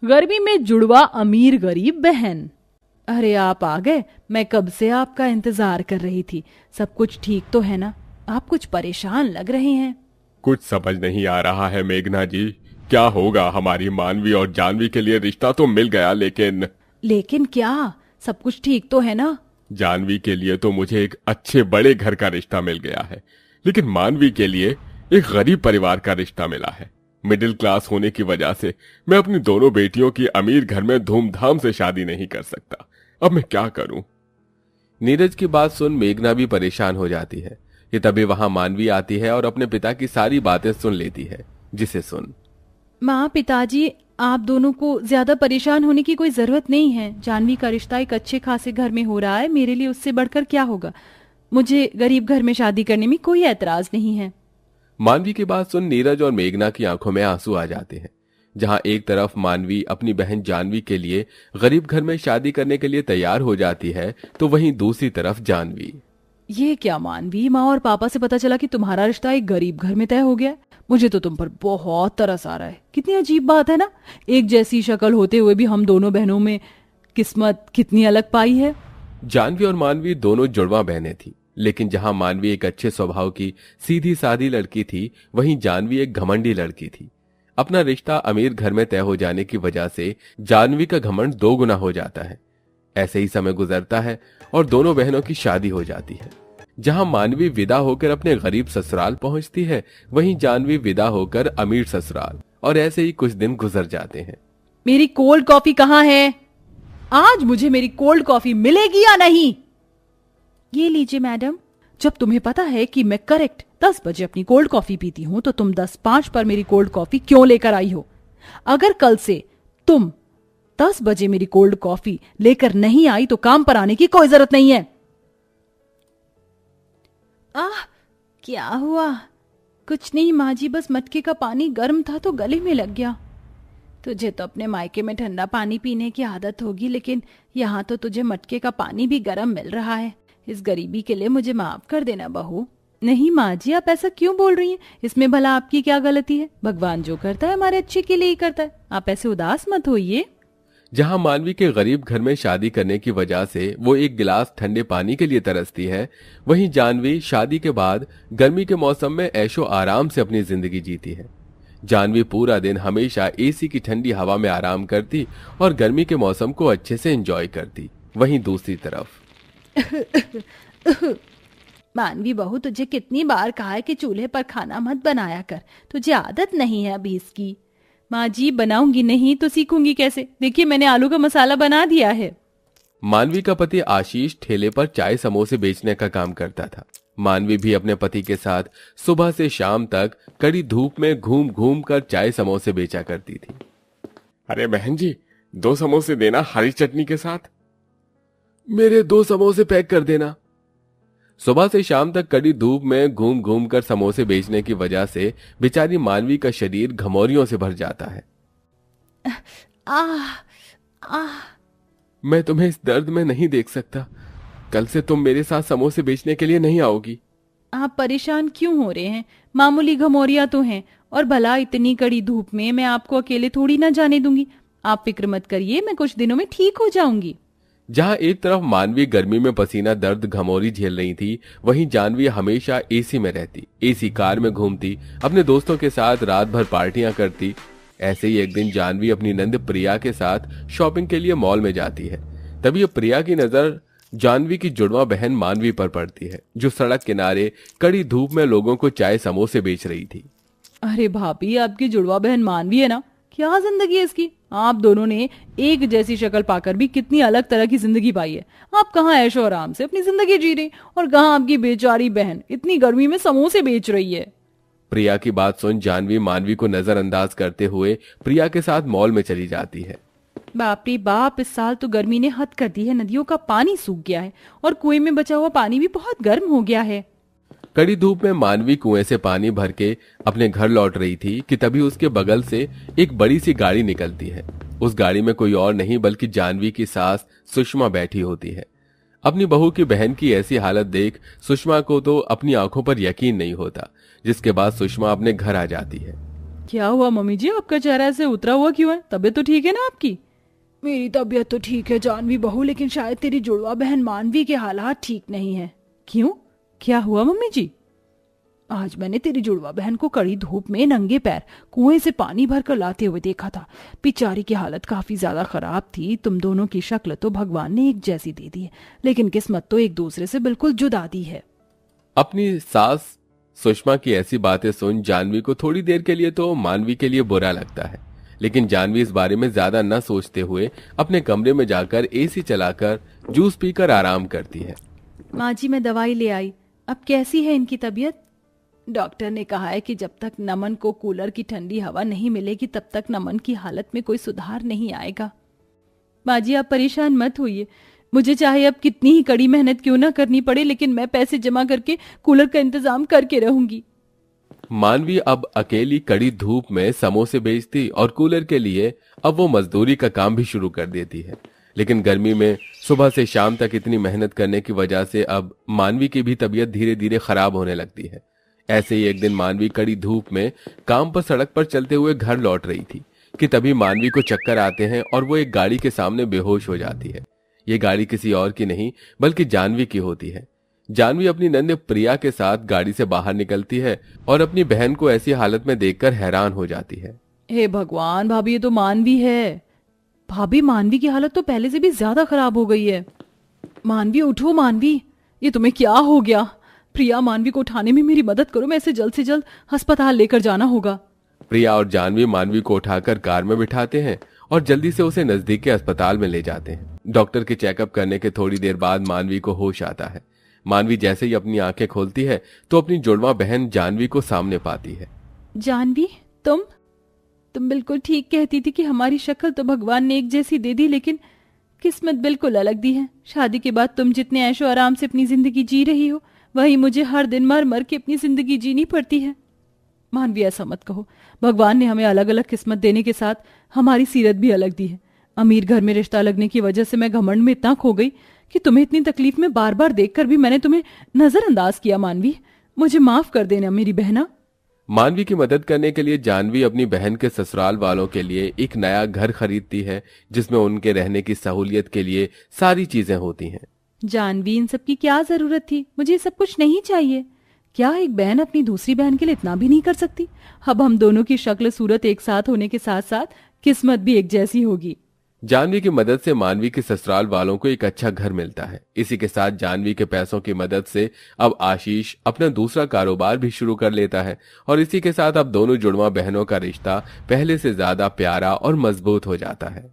गर्मी में जुड़वा अमीर गरीब बहन। अरे आप आ गए, मैं कब से आपका इंतजार कर रही थी। सब कुछ ठीक तो है ना? आप कुछ परेशान लग रहे हैं। कुछ समझ नहीं आ रहा है मेघना जी, क्या होगा। हमारी मानवी और जानवी के लिए रिश्ता तो मिल गया, लेकिन क्या सब कुछ ठीक तो है ना? जानवी के लिए तो मुझे एक अच्छे बड़े घर का रिश्ता मिल गया है, लेकिन मानवी के लिए एक गरीब परिवार का रिश्ता मिला है। मिडिल क्लास होने की वजह से मैं अपनी दोनों बेटियों की अमीर घर में धूमधाम से शादी नहीं कर सकता। अब मैं क्या करूं? नीरज की बात सुन मेघना भी परेशान हो जाती है कि तभी वहां मानवी आती है और अपने पिता की सारी बातें सुन लेती है, जिसे सुन माँ, पिताजी, आप दोनों को ज्यादा परेशान होने की कोई जरूरत नहीं है। जानवी का रिश्ता एक अच्छे खासे घर में हो रहा है, मेरे लिए उससे बढ़कर क्या होगा। मुझे गरीब घर में शादी करने में कोई एतराज नहीं है। मानवी की बात सुन नीरज और मेघना की आंखों में आंसू आ जाते हैं। जहां एक तरफ मानवी अपनी बहन जानवी के लिए गरीब घर में शादी करने के लिए तैयार हो जाती है, तो वहीं दूसरी तरफ जानवी। ये क्या मानवी, माँ और पापा से पता चला कि तुम्हारा रिश्ता एक गरीब घर में तय हो गया। मुझे तो तुम पर बहुत तरस आ रहा है। कितनी अजीब बात है ना, एक जैसी शक्ल होते हुए भी हम दोनों बहनों में किस्मत कितनी अलग पाई है। जानवी और मानवी दोनों जुड़वा बहनें थी, लेकिन जहां मानवी एक अच्छे स्वभाव की सीधी सादी लड़की थी, वहीं जानवी एक घमंडी लड़की थी। अपना रिश्ता अमीर घर में तय हो जाने की वजह से जानवी का घमंड 2 गुना हो जाता है। ऐसे ही समय गुजरता है और दोनों बहनों की शादी हो जाती है। जहां मानवी विदा होकर अपने गरीब ससुराल पहुंचती है, वहीं जानवी विदा होकर अमीर ससुराल, और ऐसे ही कुछ दिन गुजर जाते हैं। मेरी कोल्ड कॉफी कहाँ है? आज मुझे मेरी कोल्ड कॉफी मिलेगी या नहीं? ये लीजिए मैडम। जब तुम्हें पता है कि मैं करेक्ट 10 बजे अपनी कोल्ड कॉफी पीती हूँ, तो तुम 10:05 पर मेरी कोल्ड कॉफी क्यों लेकर आई हो? अगर कल से तुम 10 बजे मेरी कोल्ड कॉफी लेकर नहीं आई तो काम पर आने की कोई जरूरत नहीं है। क्या हुआ? कुछ नहीं माँ जी, बस मटके का पानी गर्म था तो गले में लग गया। तुझे तो अपने मायके में ठंडा पानी पीने की आदत होगी, लेकिन यहाँ तो तुझे मटके का पानी भी गर्म मिल रहा है। इस गरीबी के लिए मुझे माफ कर देना बहू। नहीं माँ जी, आप ऐसा क्यों बोल रही हैं? इसमें भला आपकी क्या गलती है? भगवान जो करता है हमारे अच्छे के लिए ही करता है। आप ऐसे उदास मत होइए। जहां मानवी के गरीब घर में शादी करने की वजह से वो एक गिलास ठंडे पानी के लिए तरसती है, वहीं जानवी शादी के बाद गर्मी के मौसम में ऐशो आराम से अपनी जिंदगी जीती है। जानवी पूरा दिन हमेशा एसी की ठंडी हवा में आराम करती और गर्मी के मौसम को अच्छे से एंजॉय करती। वहीं दूसरी तरफ मानवी बहू, तुझे कितनी बार कहा है कि चूल्हे पर खाना मत बनाया कर, तुझे आदत नहीं है अभी इसकी। माँ जी, बनाऊंगी नहीं तो सीखूंगी कैसे? देखिए मैंने आलू का मसाला बना दिया है। मानवी का पति आशीष ठेले पर चाय समोसे बेचने का काम करता था। मानवी भी अपने पति के साथ सुबह से शाम तक कड़ी धूप में घूम घूम कर चाय समोसे बेचा करती थी। अरे बहन जी, 2 समोसे देना हरी चटनी के साथ। मेरे 2 समोसे पैक कर देना। सुबह से शाम तक कड़ी धूप में घूम घूम कर समोसे बेचने की वजह से बेचारी मानवी का शरीर घमौरियों से भर जाता है। मैं तुम्हें इस दर्द में नहीं देख सकता। कल से तुम मेरे साथ समोसे बेचने के लिए नहीं आओगी। आप परेशान क्यों हो रहे हैं? मामूली घमौरियां तो हैं, और भला इतनी कड़ी धूप में मैं आपको अकेले थोड़ी ना जाने दूंगी। आप फिक्र मत करिए, मैं कुछ दिनों में ठीक हो जाऊंगी। जहां एक तरफ मानवी गर्मी में पसीना दर्द घमौरी झेल रही थी, वहीं जानवी हमेशा एसी में रहती, एसी कार में घूमती, अपने दोस्तों के साथ रात भर पार्टियां करती। ऐसे ही एक दिन जानवी अपनी नंद प्रिया के साथ शॉपिंग के लिए मॉल में जाती है। तभी प्रिया की नजर जानवी की जुड़वा बहन मानवी पर पड़ती है, जो सड़क किनारे कड़ी धूप में लोगों को चाय समोसे बेच रही थी। अरे भाभी, आपकी जुड़वा बहन मानवी है ना? क्या जिंदगी है इसकी। आप दोनों ने एक जैसी शक्ल पाकर भी कितनी अलग तरह की जिंदगी पाई है। आप कहाँ ऐशो आराम से अपनी जिंदगी जी रही, और कहाँ आपकी बेचारी बहन इतनी गर्मी में समोसे बेच रही है। प्रिया की बात सुन जानवी मानवी को नजरअंदाज करते हुए प्रिया के साथ मॉल में चली जाती है। बाप रे बाप, इस साल तो गर्मी ने हद कर दी है। नदियों का पानी सूख गया है और कुएं में बचा हुआ पानी भी बहुत गर्म हो गया है। कड़ी धूप में मानवी कुएं से पानी भर के अपने घर लौट रही थी कि तभी उसके बगल से एक बड़ी सी गाड़ी निकलती है। उस गाड़ी में कोई और नहीं बल्कि जानवी की सास सुषमा बैठी होती है। अपनी बहू की बहन की ऐसी हालत देख सुषमा को तो अपनी आंखों पर यकीन नहीं होता, जिसके बाद सुषमा अपने घर आ जाती है। क्या हुआ मम्मी जी, आपका चेहरा ऐसे उतरा हुआ क्यों है? तबीयत तो ठीक है ना आपकी? मेरी तबीयत तो ठीक है जानवी बहू, लेकिन शायद तेरी जुड़वा बहन मानवी के हालात ठीक नहीं है। क्यों, क्या हुआ मम्मी जी? आज मैंने तेरी जुड़वा बहन को कड़ी धूप में नंगे पैर कुएं से पानी भरकर लाते हुए देखा था। बेचारी की हालत काफी ज्यादा खराब थी। तुम दोनों की शक्ल तो भगवान ने एक जैसी दे दी है, लेकिन किस्मत तो एक दूसरे से बिल्कुल जुदा दी है। अपनी सास सुषमा की ऐसी बातें सुन जानवी को थोड़ी देर के लिए तो मानवी के लिए बुरा लगता है, लेकिन जानवी इस बारे में ज्यादा न सोचते हुए अपने कमरे में जाकर एसी चलाकर जूस पीकर आराम करती है। माँ जी, मैं दवाई ले आई। अब कैसी है इनकी तबीयत? डॉक्टर ने कहा है कि जब तक नमन को कूलर की ठंडी हवा नहीं मिलेगी तब तक नमन की हालत में कोई सुधार नहीं आएगा। माँ जी, आप परेशान मत होइए। मुझे चाहे अब कितनी ही कड़ी मेहनत क्यों ना करनी पड़े, लेकिन मैं पैसे जमा करके कूलर का इंतजाम करके रहूंगी। मानवी अब अकेली कड़ी धूप में समोसे बेचती और कूलर के लिए अब वो मजदूरी का काम भी शुरू कर देती है। लेकिन गर्मी में सुबह से शाम तक इतनी मेहनत करने की वजह से अब मानवी की भी तबीयत धीरे धीरे खराब होने लगती है। ऐसे ही एक दिन मानवी कड़ी धूप में काम पर सड़क पर चलते हुए घर लौट रही थी कि तभी मानवी को चक्कर आते हैं और वो एक गाड़ी के सामने बेहोश हो जाती है। ये गाड़ी किसी और की नहीं बल्कि जानवी की होती है। जानवी अपनी नन्हे प्रिया के साथ गाड़ी से बाहर निकलती है और अपनी बहन को ऐसी हालत में देखकर हैरान हो जाती है। हे भगवान भाभी, ये तो मानवी है। भाभी, मानवी की हालत तो पहले से भी ज्यादा खराब हो गई है। मानवी उठो, मानवी, ये तुम्हें क्या हो गया? प्रिया, मानवी को उठाने में मेरी मदद करो, मैं इसे जल्द से जल्द अस्पताल लेकर जाना होगा। प्रिया और जानवी मानवी को उठाकर कार में बिठाते हैं और जल्दी से उसे नजदीक के अस्पताल में ले जाते हैं। डॉक्टर के चेकअप करने के थोड़ी देर बाद मानवी को होश आता है। मानवी जैसे ही अपनी आंखें खोलती है तो अपनी जुड़वा बहन जानवी को सामने पाती है। जानवी, तुम बिल्कुल ठीक कहती थी कि हमारी शक्ल तो भगवान ने एक जैसी दे दी, लेकिन किस्मत बिल्कुल अलग दी है। शादी के बाद तुम जितने ऐशो आराम से अपनी जिंदगी जी रही हो, वही मुझे हर दिन मर मर के अपनी जिंदगी जीनी पड़ती है। मानवी, ऐसा मत कहो। भगवान ने हमें अलग अलग किस्मत देने के साथ हमारी सीरत भी अलग दी है। अमीर घर में रिश्ता लगने की वजह से मैं घमंड में इतना खो गई कि तुम्हें इतनी तकलीफ में बार बार देखकर भी मैंने तुम्हें नजरअंदाज किया। मानवी, मुझे माफ कर देना मेरी बहना। मानवी की मदद करने के लिए जानवी अपनी बहन के ससुराल वालों के लिए एक नया घर खरीदती है, जिसमें उनके रहने की सहूलियत के लिए सारी चीजें होती हैं। जानवी, इन सब की क्या जरूरत थी? मुझे सब कुछ नहीं चाहिए। क्या एक बहन अपनी दूसरी बहन के लिए इतना भी नहीं कर सकती? अब हम दोनों की शक्ल सूरत एक साथ होने के साथ साथ किस्मत भी एक जैसी होगी। जानवी की मदद से मानवी के ससुराल वालों को एक अच्छा घर मिलता है। इसी के साथ जानवी के पैसों की मदद से अब आशीष अपना दूसरा कारोबार भी शुरू कर लेता है और इसी के साथ अब दोनों जुड़वा बहनों का रिश्ता पहले से ज्यादा प्यारा और मजबूत हो जाता है।